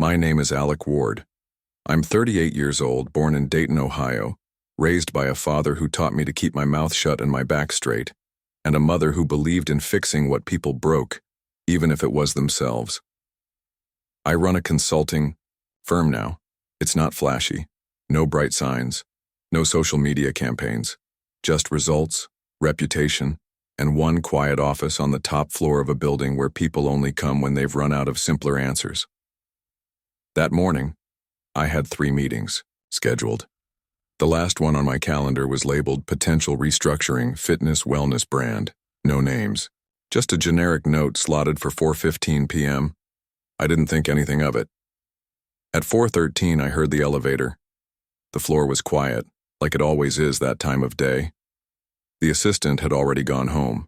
My name is Alec Ward. I'm 38 years old, born in Dayton, Ohio, raised by a father who taught me to keep my mouth shut and my back straight, and a mother who believed in fixing what people broke, even if it was themselves. I run a consulting firm now. It's not flashy, no bright signs, no social media campaigns, just results, reputation, and one quiet office on the top floor of a building where people only come when they've run out of simpler answers. That morning, I had 3 meetings scheduled. The last one on my calendar was labeled Potential Restructuring Fitness Wellness Brand. No names. Just a generic note slotted for 4:15 p.m. I didn't think anything of it. At 4:13, I heard the elevator. The floor was quiet, like it always is that time of day. The assistant had already gone home.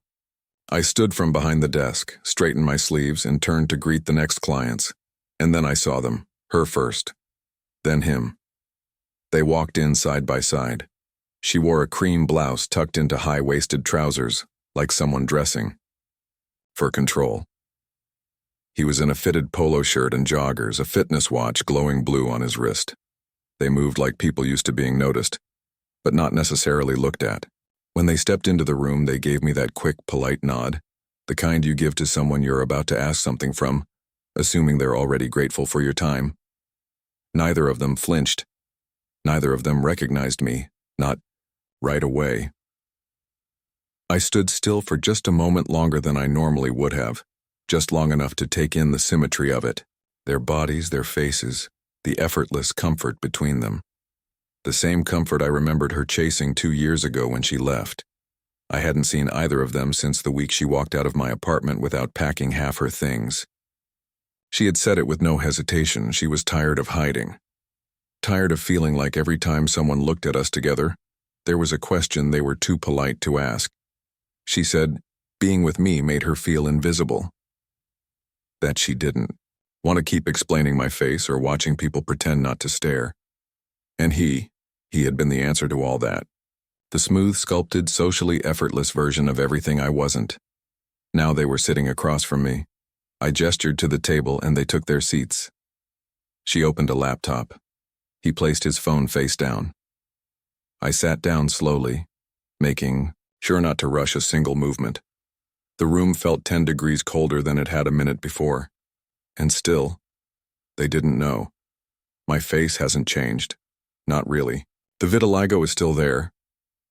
I stood from behind the desk, straightened my sleeves, and turned to greet the next clients. And then I saw them, her first, then him. They walked in side by side. She wore a cream blouse tucked into high-waisted trousers, like someone dressing for control. He was in a fitted polo shirt and joggers, a fitness watch glowing blue on his wrist. They moved like people used to being noticed, but not necessarily looked at. When they stepped into the room, they gave me that quick, polite nod, the kind you give to someone you're about to ask something from, assuming they're already grateful for your time. Neither of them flinched. Neither of them recognized me, not right away. I stood still for just a moment longer than I normally would have, just long enough to take in the symmetry of it, their bodies, their faces, the effortless comfort between them. The same comfort I remembered her chasing 2 years ago when she left. I hadn't seen either of them since the week she walked out of my apartment without packing half her things. She had said it with no hesitation. She was tired of hiding. Tired of feeling like every time someone looked at us together, there was a question they were too polite to ask. She said being with me made her feel invisible. That she didn't want to keep explaining my face or watching people pretend not to stare. And he had been the answer to all that. The smooth, sculpted, socially effortless version of everything I wasn't. Now they were sitting across from me. I gestured to the table and they took their seats. She opened a laptop. He placed his phone face down. I sat down slowly, making sure not to rush a single movement. The room felt 10 degrees colder than it had a minute before. And still, they didn't know. My face hasn't changed. Not really. The vitiligo is still there,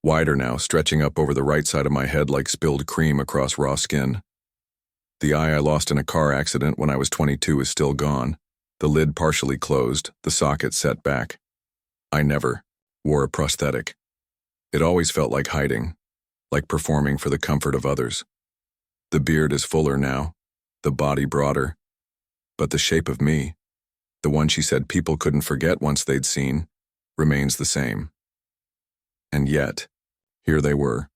wider now, stretching up over the right side of my head like spilled cream across raw skin. The eye I lost in a car accident when I was 22 is still gone, the lid partially closed, the socket set back. I never wore a prosthetic. It always felt like hiding, like performing for the comfort of others. The beard is fuller now, the body broader, but the shape of me, the one she said people couldn't forget once they'd seen, remains the same. And yet, here they were,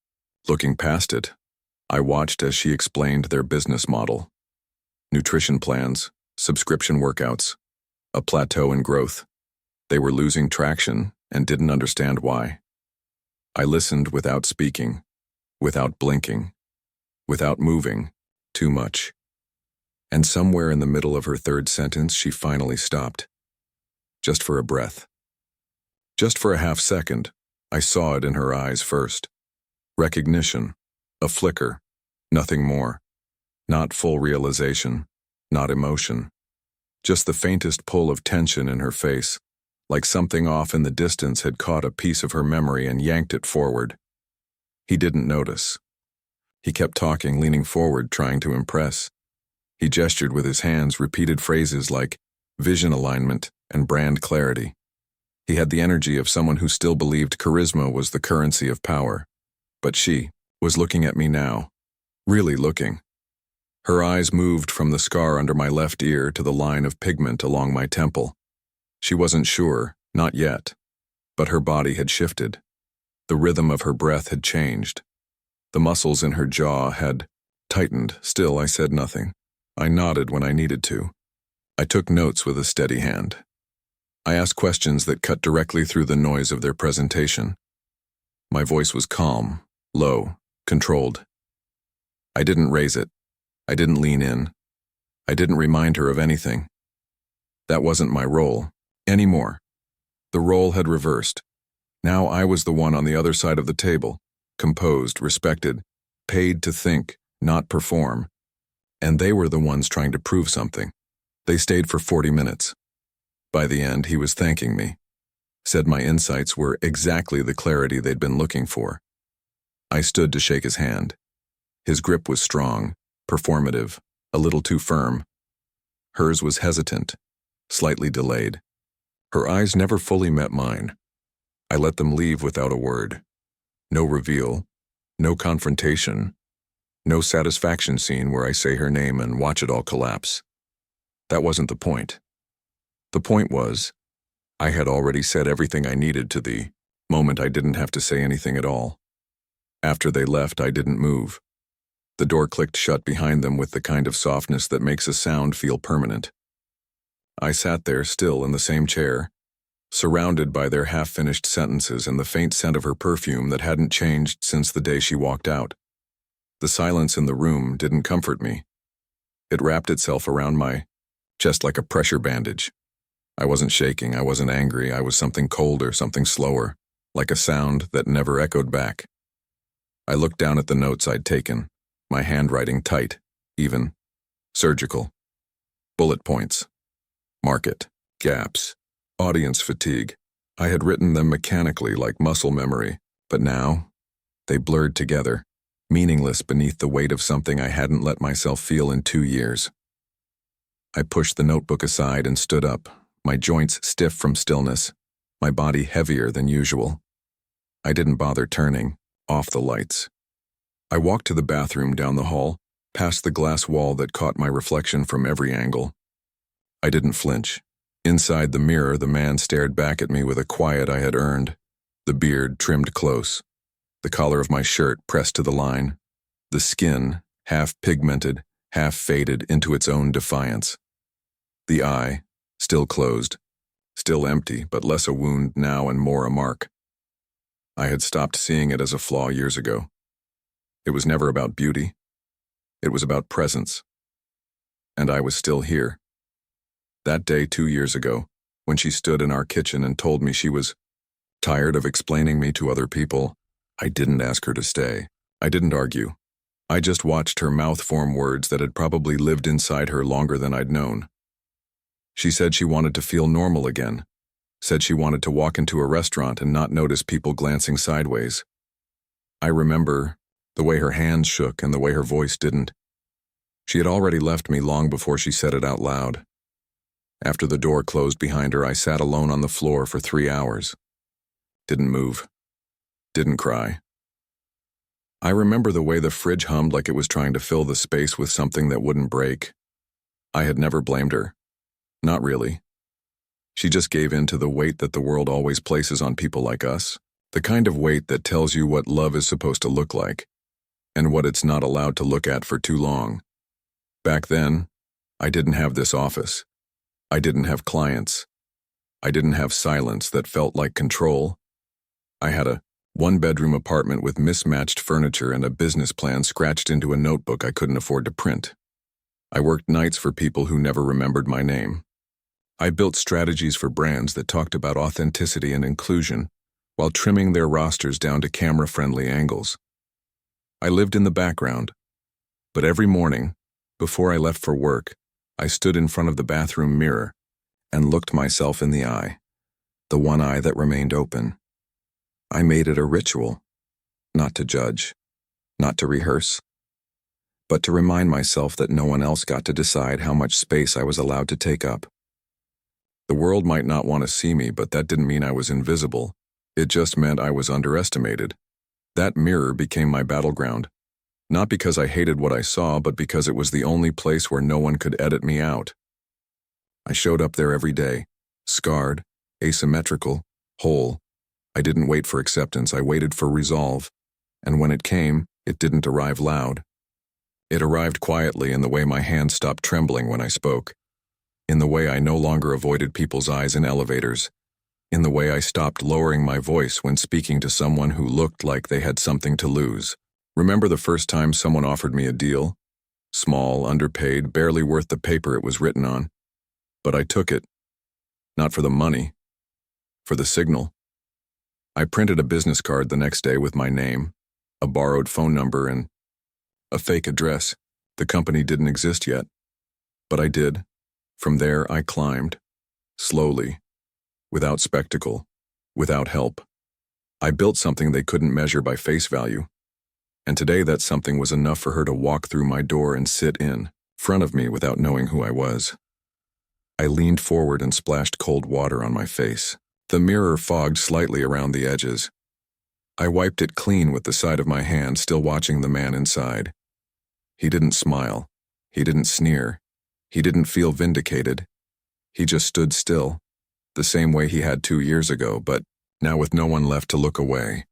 looking past it. I watched as she explained their business model. Nutrition plans, subscription workouts, a plateau in growth. They were losing traction and didn't understand why. I listened without speaking, without blinking, without moving, too much. And somewhere in the middle of her third sentence, she finally stopped. Just for a breath. Just for a half second, I saw it in her eyes first. Recognition, a flicker, nothing more. Not full realization, not emotion. Just the faintest pull of tension in her face, like something off in the distance had caught a piece of her memory and yanked it forward. He didn't notice. He kept talking, leaning forward, trying to impress. He gestured with his hands, repeated phrases like vision alignment and brand clarity. He had the energy of someone who still believed charisma was the currency of power. But she was looking at me now, really looking. Her eyes moved from the scar under my left ear to the line of pigment along my temple. She wasn't sure, not yet, but her body had shifted. The rhythm of her breath had changed. The muscles in her jaw had tightened. Still, I said nothing. I nodded when I needed to. I took notes with a steady hand. I asked questions that cut directly through the noise of their presentation. My voice was calm, low, controlled. I didn't raise it. I didn't lean in. I didn't remind her of anything. That wasn't my role. Anymore. The role had reversed. Now I was the one on the other side of the table, composed, respected, paid to think, not perform. And they were the ones trying to prove something. They stayed for 40 minutes. By the end, he was thanking me. Said my insights were exactly the clarity they'd been looking for. I stood to shake his hand. His grip was strong, performative, a little too firm. Hers was hesitant, slightly delayed. Her eyes never fully met mine. I let them leave without a word. No reveal, no confrontation, no satisfaction scene where I say her name and watch it all collapse. That wasn't the point. The point was, I had already said everything I needed to the moment I didn't have to say anything at all. After they left, I didn't move. The door clicked shut behind them with the kind of softness that makes a sound feel permanent. I sat there still in the same chair, surrounded by their half-finished sentences and the faint scent of her perfume that hadn't changed since the day she walked out. The silence in the room didn't comfort me. It wrapped itself around my chest like a pressure bandage. I wasn't shaking, I wasn't angry, I was something colder, something slower, like a sound that never echoed back. I looked down at the notes I'd taken, my handwriting tight, even, surgical. Bullet points. Market, gaps, audience fatigue. I had written them mechanically like muscle memory, but now, they blurred together, meaningless beneath the weight of something I hadn't let myself feel in 2 years. I pushed the notebook aside and stood up, my joints stiff from stillness, my body heavier than usual. I didn't bother turning, off the lights. I walked to the bathroom down the hall, past the glass wall that caught my reflection from every angle. I didn't flinch. Inside the mirror, the man stared back at me with a quiet I had earned, the beard trimmed close, the collar of my shirt pressed to the line, the skin, half pigmented, half faded into its own defiance. The eye, still closed, still empty, but less a wound now and more a mark. I had stopped seeing it as a flaw years ago. It was never about beauty. It was about presence. And I was still here. That day 2 years ago, when she stood in our kitchen and told me she was tired of explaining me to other people, I didn't ask her to stay. I didn't argue. I just watched her mouth form words that had probably lived inside her longer than I'd known. She said she wanted to feel normal again, said she wanted to walk into a restaurant and not notice people glancing sideways. I remember the way her hands shook and the way her voice didn't. She had already left me long before she said it out loud. After the door closed behind her, I sat alone on the floor for 3 hours. Didn't move. Didn't cry. I remember the way the fridge hummed like it was trying to fill the space with something that wouldn't break. I had never blamed her. Not really. She just gave in to the weight that the world always places on people like us, the kind of weight that tells you what love is supposed to look like, and what it's not allowed to look at for too long. Back then, I didn't have this office. I didn't have clients. I didn't have silence that felt like control. I had a one-bedroom apartment with mismatched furniture and a business plan scratched into a notebook I couldn't afford to print. I worked nights for people who never remembered my name. I built strategies for brands that talked about authenticity and inclusion while trimming their rosters down to camera-friendly angles. I lived in the background, but every morning, before I left for work, I stood in front of the bathroom mirror and looked myself in the eye, the one eye that remained open. I made it a ritual, not to judge, not to rehearse, but to remind myself that no one else got to decide how much space I was allowed to take up. The world might not want to see me, but that didn't mean I was invisible. It just meant I was underestimated. That mirror became my battleground, not because I hated what I saw, but because it was the only place where no one could edit me out. I showed up there every day, scarred, asymmetrical, whole. I didn't wait for acceptance, I waited for resolve, and when it came, it didn't arrive loud. It arrived quietly in the way my hands stopped trembling when I spoke, in the way I no longer avoided people's eyes in elevators, in the way I stopped lowering my voice when speaking to someone who looked like they had something to lose. Remember the first time someone offered me a deal? Small, underpaid, barely worth the paper it was written on. But I took it, Not for the money, for the signal. I printed a business card the next day with my name, a borrowed phone number, and a fake address. The company didn't exist yet, but I did. From there, I climbed, slowly, without spectacle, without help. I built something they couldn't measure by face value, and today that something was enough for her to walk through my door and sit in front of me without knowing who I was. I leaned forward and splashed cold water on my face. The mirror fogged slightly around the edges. I wiped it clean with the side of my hand, still watching the man inside. He didn't smile. He didn't sneer. He didn't feel vindicated. He just stood still, the same way he had 2 years ago, but now with no one left to look away.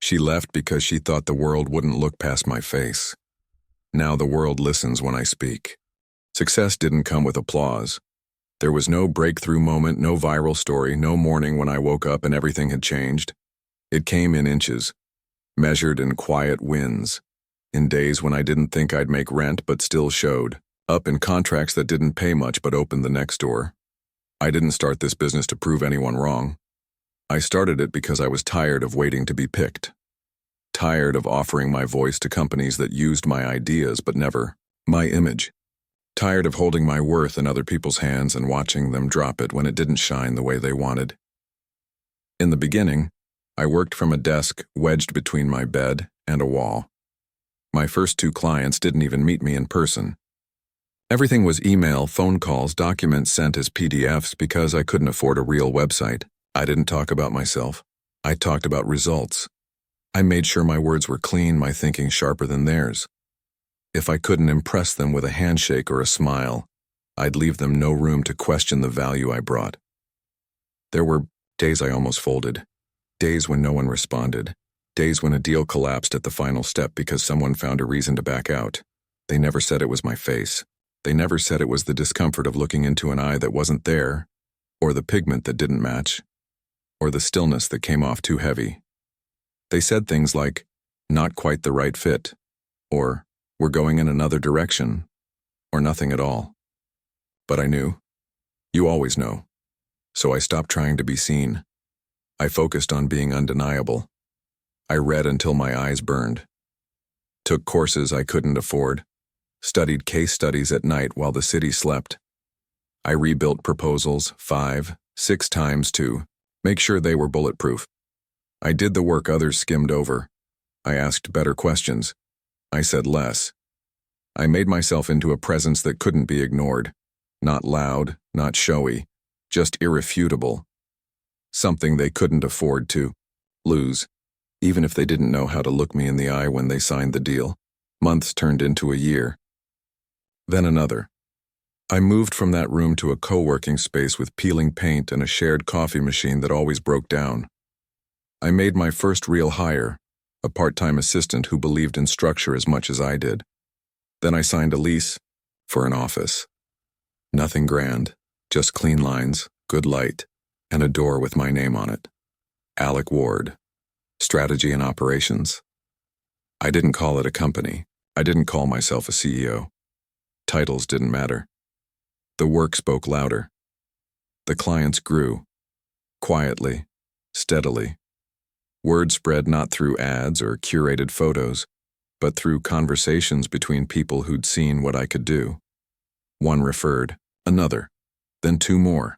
She left because she thought the world wouldn't look past my face. Now the world listens when I speak. Success didn't come with applause. There was no breakthrough moment, no viral story, no morning when I woke up and everything had changed. It came in inches, measured in quiet wins, in days when I didn't think I'd make rent but still showed up, in contracts that didn't pay much but opened the next door. I didn't start this business to prove anyone wrong. I started it because I was tired of waiting to be picked. Tired of offering my voice to companies that used my ideas but never my image. Tired of holding my worth in other people's hands and watching them drop it when it didn't shine the way they wanted. In the beginning, I worked from a desk wedged between my bed and a wall. My first 2 clients didn't even meet me in person. Everything was email, phone calls, documents sent as PDFs because I couldn't afford a real website. I didn't talk about myself. I talked about results. I made sure my words were clean, my thinking sharper than theirs. If I couldn't impress them with a handshake or a smile, I'd leave them no room to question the value I brought. There were days I almost folded, days when no one responded, days when a deal collapsed at the final step because someone found a reason to back out. They never said it was my face. They never said it was the discomfort of looking into an eye that wasn't there, or the pigment that didn't match, or the stillness that came off too heavy. They said things like, "Not quite the right fit," or "We're going in another direction," or nothing at all. But I knew. You always know. So I stopped trying to be seen. I focused on being undeniable. I read until my eyes burned. Took courses I couldn't afford. Studied case studies at night while the city slept. I rebuilt proposals 5, 6 times to make sure they were bulletproof. I did the work others skimmed over. I asked better questions. I said less. I made myself into a presence that couldn't be ignored. Not loud, not showy, just irrefutable. Something they couldn't afford to lose, even if they didn't know how to look me in the eye when they signed the deal. Months turned into a year. Then another. I moved from that room to a co-working space with peeling paint and a shared coffee machine that always broke down. I made my first real hire, a part-time assistant who believed in structure as much as I did. Then I signed a lease for an office. Nothing grand, just clean lines, good light, and a door with my name on it. Alec Ward, Strategy and Operations. I didn't call it a company. I didn't call myself a CEO. Titles didn't matter. The work spoke louder. The clients grew, quietly, steadily. Word spread not through ads or curated photos, but through conversations between people who'd seen what I could do. One referred, another, then 2 more.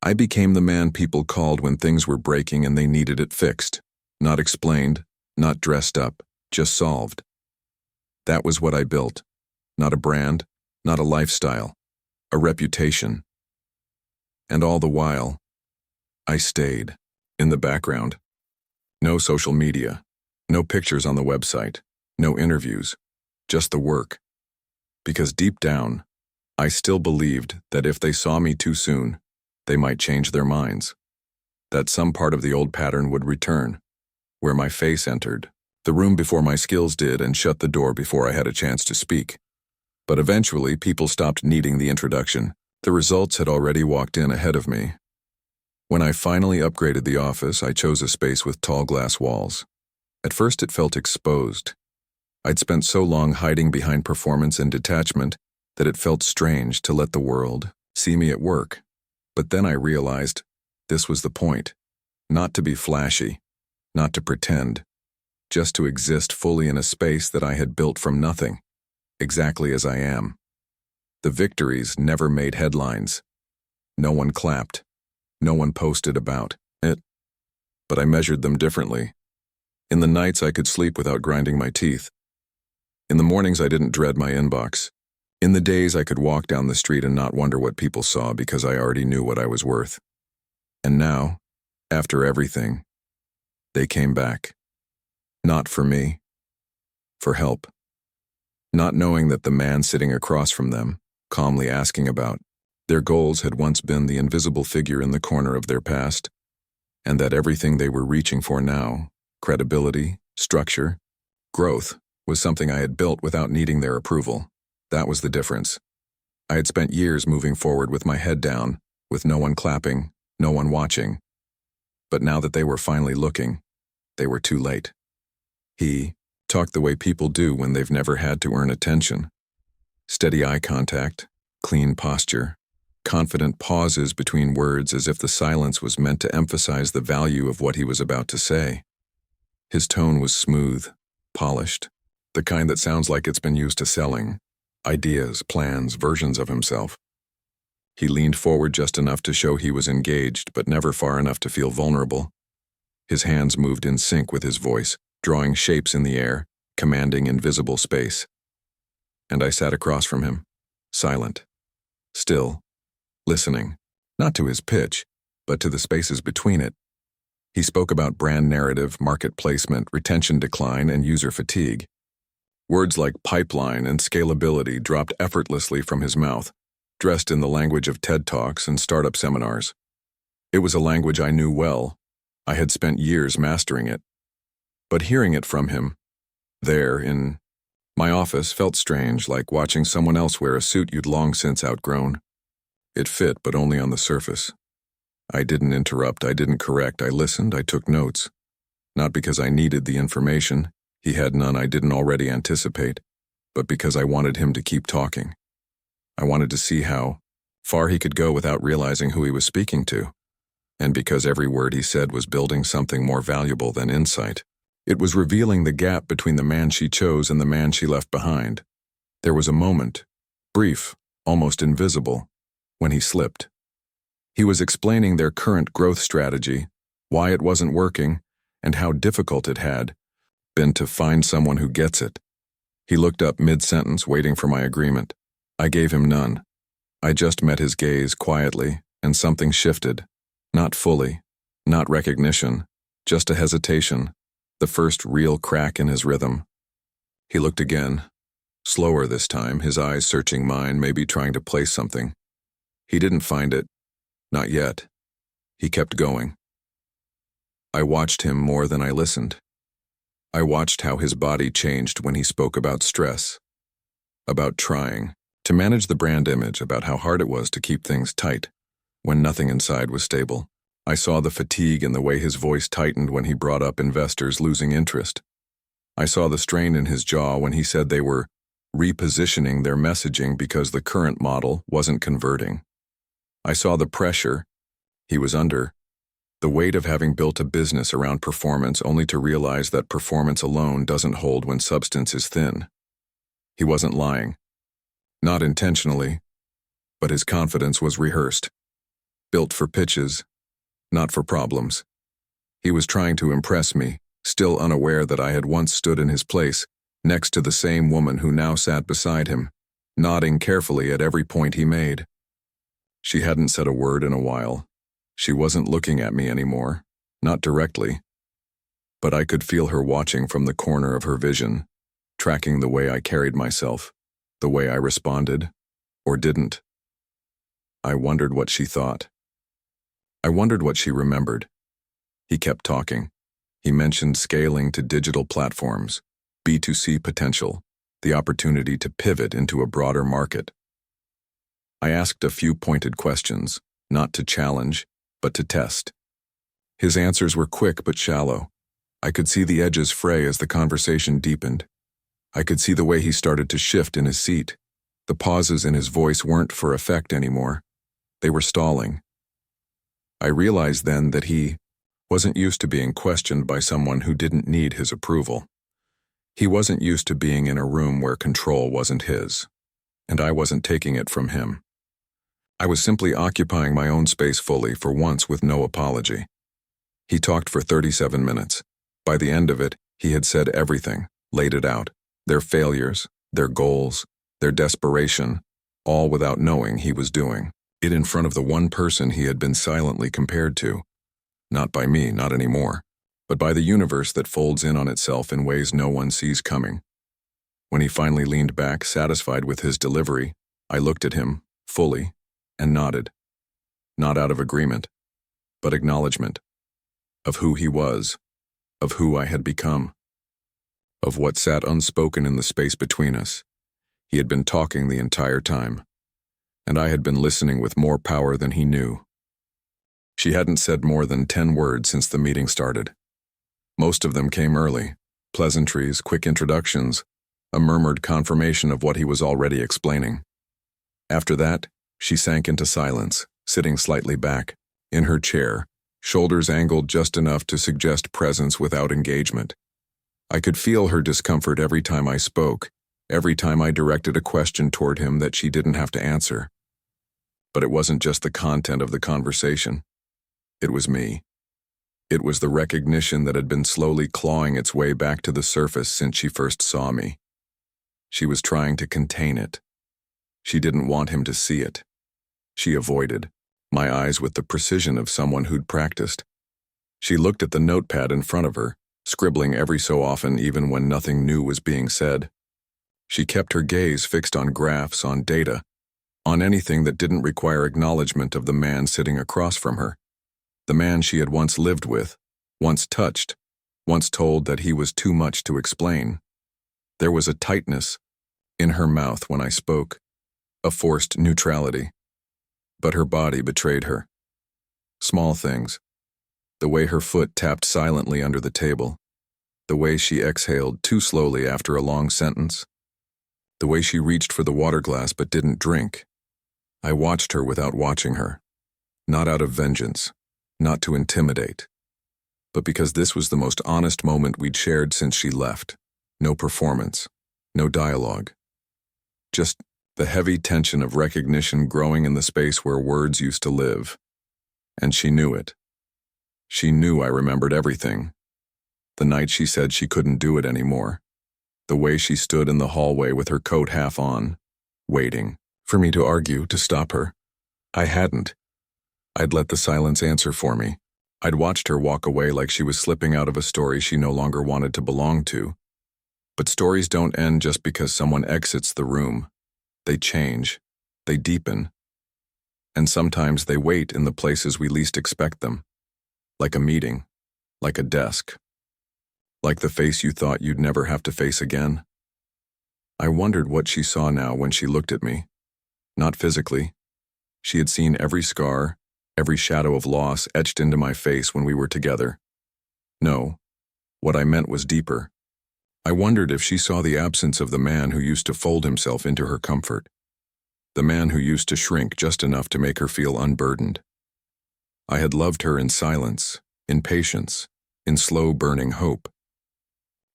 I became the man people called when things were breaking and they needed it fixed. Not explained, not dressed up, just solved. That was what I built. Not a brand, not a lifestyle, a reputation. And all the while, I stayed in the background. No social media, no pictures on the website, no interviews, just the work. Because deep down, I still believed that if they saw me too soon, they might change their minds. That some part of the old pattern would return, where my face entered, the room before my skills did, and shut the door before I had a chance to speak. But eventually, people stopped needing the introduction. The results had already walked in ahead of me. When I finally upgraded the office, I chose a space with tall glass walls. At first, it felt exposed. I'd spent so long hiding behind performance and detachment that it felt strange to let the world see me at work. But then I realized this was the point. Not to be flashy, not to pretend, just to exist fully in a space that I had built from nothing, exactly as I am. The victories never made headlines. No one clapped. No one posted about it. But I measured them differently. In the nights I could sleep without grinding my teeth. In the mornings I didn't dread my inbox. In the days I could walk down the street and not wonder what people saw because I already knew what I was worth. And now, after everything, they came back. Not for me. For help. Not knowing that the man sitting across from them, calmly asking about their goals, had once been the invisible figure in the corner of their past, and that everything they were reaching for now, credibility, structure, growth, was something I had built without needing their approval. That was the difference. I had spent years moving forward with my head down, with no one clapping, no one watching. But now that they were finally looking, they were too late. He talked the way people do when they've never had to earn attention. Steady eye contact, clean posture, confident pauses between words as if the silence was meant to emphasize the value of what he was about to say. His tone was smooth, polished, the kind that sounds like it's been used to selling ideas, plans, versions of himself. He leaned forward just enough to show he was engaged, but never far enough to feel vulnerable. His hands moved in sync with his voice, drawing shapes in the air, commanding invisible space. And I sat across from him, silent, still, listening, not to his pitch, but to the spaces between it. He spoke about brand narrative, market placement, retention decline, and user fatigue. Words like pipeline and scalability dropped effortlessly from his mouth, dressed in the language of TED Talks and startup seminars. It was a language I knew well. I had spent years mastering it. But hearing it from him, there in my office, felt strange, like watching someone else wear a suit you'd long since outgrown. It fit, but only on the surface. I didn't interrupt, I didn't correct, I listened, I took notes. Not because I needed the information, he had none I didn't already anticipate, but because I wanted him to keep talking. I wanted to see how far he could go without realizing who he was speaking to, and because every word he said was building something more valuable than insight. It was revealing the gap between the man she chose and the man she left behind. There was a moment, brief, almost invisible, when he slipped. He was explaining their current growth strategy, why it wasn't working, and how difficult it had been to find someone who gets it. He looked up mid-sentence, waiting for my agreement. I gave him none. I just met his gaze quietly, and something shifted. Not fully, not recognition, just a hesitation, the first real crack in his rhythm. He looked again, slower this time, his eyes searching mine, maybe trying to place something. He didn't find it. Not yet. He kept going. I watched him more than I listened. I watched how his body changed when he spoke about stress, about trying to manage the brand image, about how hard it was to keep things tight when nothing inside was stable. I saw the fatigue in the way his voice tightened when he brought up investors losing interest. I saw the strain in his jaw when he said they were repositioning their messaging because the current model wasn't converting. I saw the pressure he was under, the weight of having built a business around performance only to realize that performance alone doesn't hold when substance is thin. He wasn't lying. Not intentionally, but his confidence was rehearsed. Built for pitches, not for problems. He was trying to impress me, still unaware that I had once stood in his place, next to the same woman who now sat beside him, nodding carefully at every point he made. She hadn't said a word in a while. She wasn't looking at me anymore, not directly. But I could feel her watching from the corner of her vision, tracking the way I carried myself, the way I responded, or didn't. I wondered what she thought. I wondered what she remembered. He kept talking. He mentioned scaling to digital platforms, B2C potential, the opportunity to pivot into a broader market. I asked a few pointed questions, not to challenge, but to test. His answers were quick but shallow. I could see the edges fray as the conversation deepened. I could see the way he started to shift in his seat. The pauses in his voice weren't for effect anymore. They were stalling, I realized then that he wasn't used to being questioned by someone who didn't need his approval. He wasn't used to being in a room where control wasn't his, and I wasn't taking it from him. I was simply occupying my own space fully for once with no apology. He talked for 37 minutes. By the end of it, he had said everything, laid it out, their failures, their goals, their desperation, all without knowing he was doing it in front of the one person he had been silently compared to. Not by me, not anymore, but by the universe that folds in on itself in ways no one sees coming. When he finally leaned back, satisfied with his delivery, I looked at him, fully, and nodded. Not out of agreement, but acknowledgement of who he was, of who I had become, of what sat unspoken in the space between us. He had been talking the entire time, and I had been listening with more power than he knew. She hadn't said more than 10 words since the meeting started. Most of them came early, pleasantries, quick introductions, a murmured confirmation of what he was already explaining. After that, she sank into silence, sitting slightly back, in her chair, shoulders angled just enough to suggest presence without engagement. I could feel her discomfort every time I spoke, every time I directed a question toward him that she didn't have to answer. But it wasn't just the content of the conversation. It was me. It was the recognition that had been slowly clawing its way back to the surface since she first saw me. She was trying to contain it. She didn't want him to see it. She avoided, my eyes with the precision of someone who'd practiced. She looked at the notepad in front of her, scribbling every so often even when nothing new was being said. She kept her gaze fixed on graphs, on data, on anything that didn't require acknowledgement of the man sitting across from her, the man she had once lived with, once touched, once told that he was too much to explain. There was a tightness in her mouth when I spoke, a forced neutrality. But her body betrayed her. Small things. The way her foot tapped silently under the table. The way she exhaled too slowly after a long sentence. The way she reached for the water glass but didn't drink. I watched her without watching her. Not out of vengeance, not to intimidate, but because this was the most honest moment we'd shared since she left. No performance, no dialogue. Just the heavy tension of recognition growing in the space where words used to live. And she knew it. She knew I remembered everything. The night she said she couldn't do it anymore. The way she stood in the hallway with her coat half on, waiting for me to argue, to stop her. I hadn't. I'd let the silence answer for me. I'd watched her walk away like she was slipping out of a story she no longer wanted to belong to. But stories don't end just because someone exits the room. They change. They deepen. And sometimes they wait in the places we least expect them. Like a meeting. Like a desk. Like the face you thought you'd never have to face again. I wondered what she saw now when she looked at me. Not physically. She had seen every scar, every shadow of loss etched into my face when we were together. No, what I meant was deeper. I wondered if she saw the absence of the man who used to fold himself into her comfort. The man who used to shrink just enough to make her feel unburdened. I had loved her in silence, in patience, in slow-burning hope.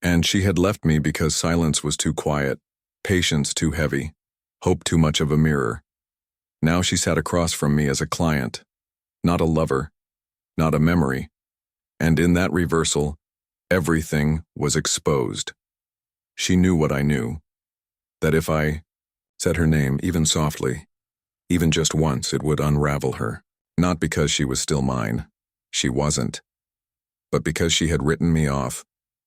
And she had left me because silence was too quiet, patience too heavy, hope too much of a mirror. Now she sat across from me as a client, not a lover, not a memory. And in that reversal, everything was exposed. She knew what I knew, that if I said her name even softly, even just once, it would unravel her. Not because she was still mine. She wasn't. But because she had written me off,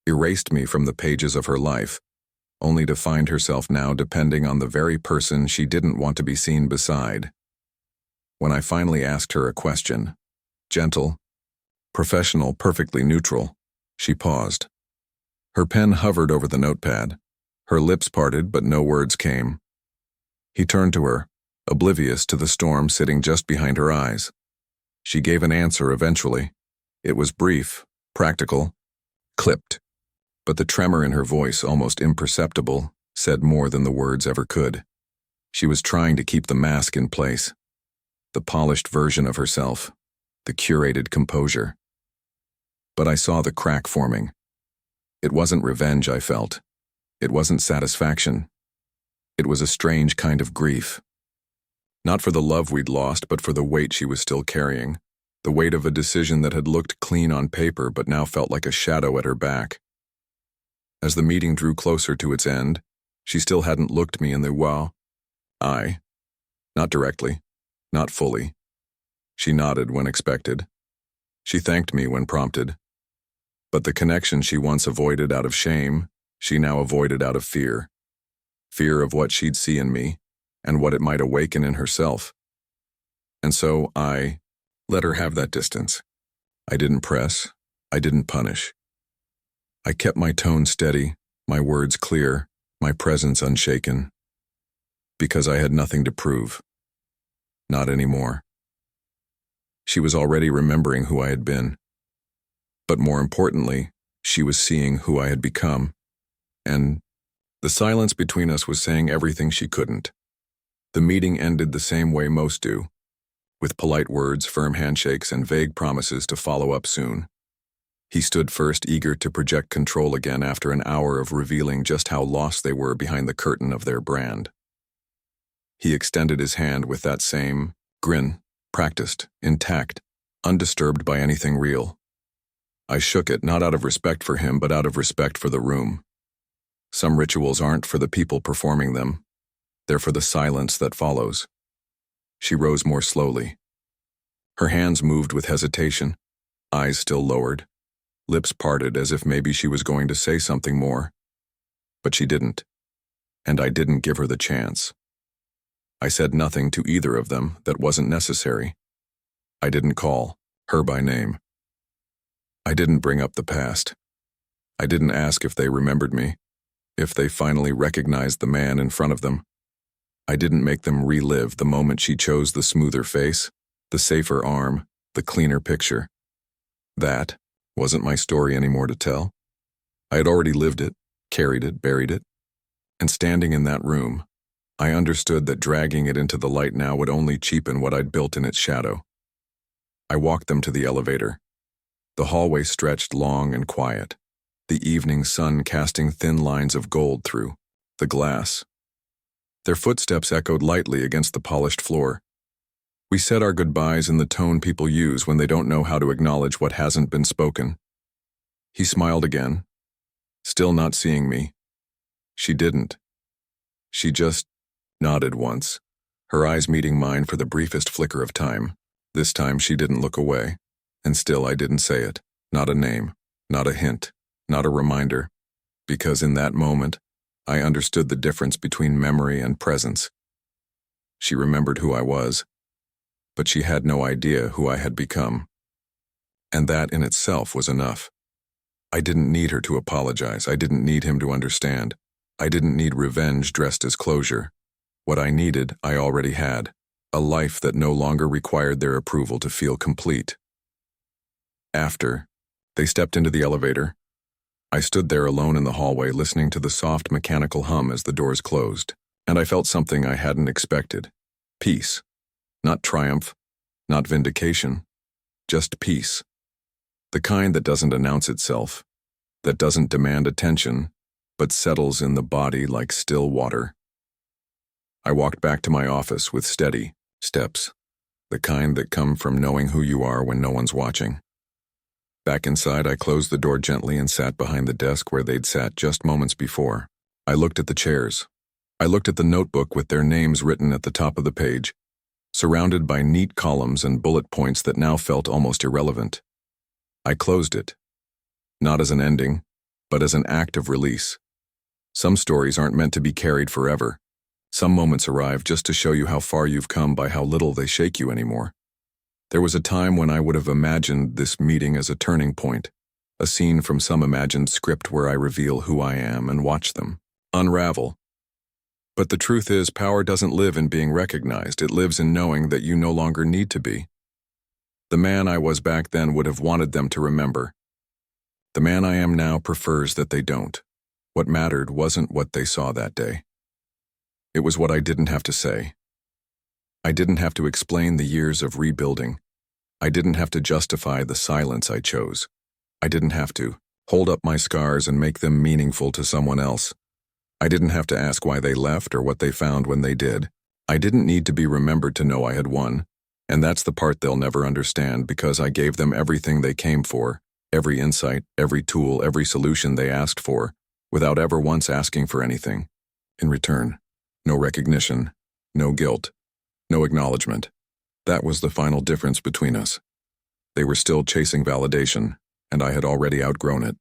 erased me from the pages of her life, only to find herself now depending on the very person she didn't want to be seen beside. When I finally asked her a question, gentle, professional, perfectly neutral, she paused. Her pen hovered over the notepad. Her lips parted, but no words came. He turned to her, oblivious to the storm sitting just behind her eyes. She gave an answer eventually. It was brief, practical, clipped. But the tremor in her voice, almost imperceptible, said more than the words ever could. She was trying to keep the mask in place. The polished version of herself. the curated composure. But I saw the crack forming. It wasn't revenge I felt. It wasn't satisfaction. It was a strange kind of grief. Not for the love we'd lost, but for the weight she was still carrying. The weight of a decision that had looked clean on paper but now felt like a shadow at her back. As the meeting drew closer to its end, she still hadn't looked me in the eye. Not directly, not fully. She nodded when expected. She thanked me when prompted. But the connection she once avoided out of shame, she now avoided out of fear. Fear of what she'd see in me, and what it might awaken in herself. And so I let her have that distance. I didn't press. I didn't punish. I kept my tone steady, my words clear, my presence unshaken. Because I had nothing to prove. Not anymore. She was already remembering who I had been. But more importantly, she was seeing who I had become. And the silence between us was saying everything she couldn't. The meeting ended the same way most do, with polite words, firm handshakes, and vague promises to follow up soon. He stood first, eager to project control again after an hour of revealing just how lost they were behind the curtain of their brand. He extended his hand with that same grin, practiced, intact, undisturbed by anything real. I shook it, not out of respect for him, but out of respect for the room. Some rituals aren't for the people performing them. They're for the silence that follows. She rose more slowly. Her hands moved with hesitation, eyes still lowered, lips parted as if maybe she was going to say something more. But she didn't, and I didn't give her the chance. I said nothing to either of them that wasn't necessary. I didn't call her by name. I didn't bring up the past. I didn't ask if they remembered me, if they finally recognized the man in front of them. I didn't make them relive the moment she chose the smoother face, the safer arm, the cleaner picture. That wasn't my story anymore to tell. I had already lived it, carried it, buried it. And standing in that room, I understood that dragging it into the light now would only cheapen what I'd built in its shadow. I walked them to the elevator. The hallway stretched long and quiet, the evening sun casting thin lines of gold through the glass. Their footsteps echoed lightly against the polished floor. We said our goodbyes in the tone people use when they don't know how to acknowledge what hasn't been spoken. He smiled again, still not seeing me. She didn't. She just nodded once, her eyes meeting mine for the briefest flicker of time. This time she didn't look away, and still I didn't say it. Not a name, not a hint, not a reminder, because in that moment, I understood the difference between memory and presence. She remembered who I was, but she had no idea who I had become. And that in itself was enough. I didn't need her to apologize. I didn't need him to understand. I didn't need revenge dressed as closure. What I needed, I already had. A life that no longer required their approval to feel complete. After they stepped into the elevator, I stood there alone in the hallway listening to the soft mechanical hum as the doors closed, and I felt something I hadn't expected. Peace. Not triumph, not vindication, just peace. The kind that doesn't announce itself, that doesn't demand attention, but settles in the body like still water. I walked back to my office with steady steps, the kind that come from knowing who you are when no one's watching. Back inside, I closed the door gently and sat behind the desk where they'd sat just moments before. I looked at the chairs. I looked at the notebook with their names written at the top of the page, surrounded by neat columns and bullet points that now felt almost irrelevant. I closed it, not as an ending, but as an act of release. Some stories aren't meant to be carried forever. Some moments arrive just to show you how far you've come by how little they shake you anymore. There was a time when I would have imagined this meeting as a turning point, a scene from some imagined script where I reveal who I am and watch them unravel. But the truth is, power doesn't live in being recognized. It lives in knowing that you no longer need to be. The man I was back then would have wanted them to remember. The man I am now prefers that they don't. What mattered wasn't what they saw that day. It was what I didn't have to say. I didn't have to explain the years of rebuilding, I didn't have to justify the silence I chose. I didn't have to hold up my scars and make them meaningful to someone else. I didn't have to ask why they left or what they found when they did. I didn't need to be remembered to know I had won. And that's the part they'll never understand, because I gave them everything they came for, every insight, every tool, every solution they asked for, without ever once asking for anything. In return, no recognition, no guilt, no acknowledgement. That was the final difference between us. They were still chasing validation, and I had already outgrown it.